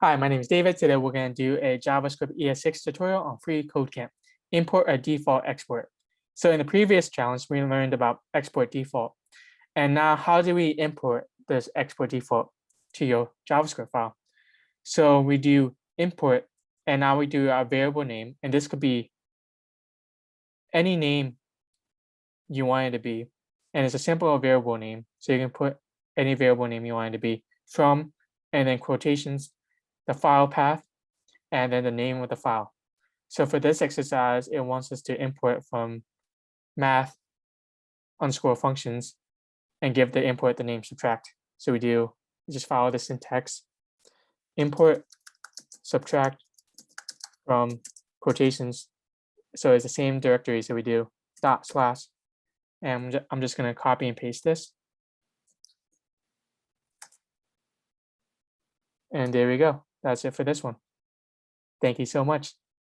Hi, my name is David. Today we're going to do a JavaScript ES6 tutorial on freeCodeCamp, import a default export. So in the previous challenge, we learned about export default. And now how do we import this export default to your JavaScript file? So we do import, and now we do our variable name. And this could be any name you want it to be. And it's a simple variable name. So you can put any variable name you want it to be from, and then quotations, the file path, and then the name of the file. So for this exercise, it wants us to import from math_functions and give the import the name subtract. So we just follow the syntax, import subtract from quotations. So it's the same directory. So we do // and I'm just going to copy and paste this. And there we go. That's it for this one. Thank you so much.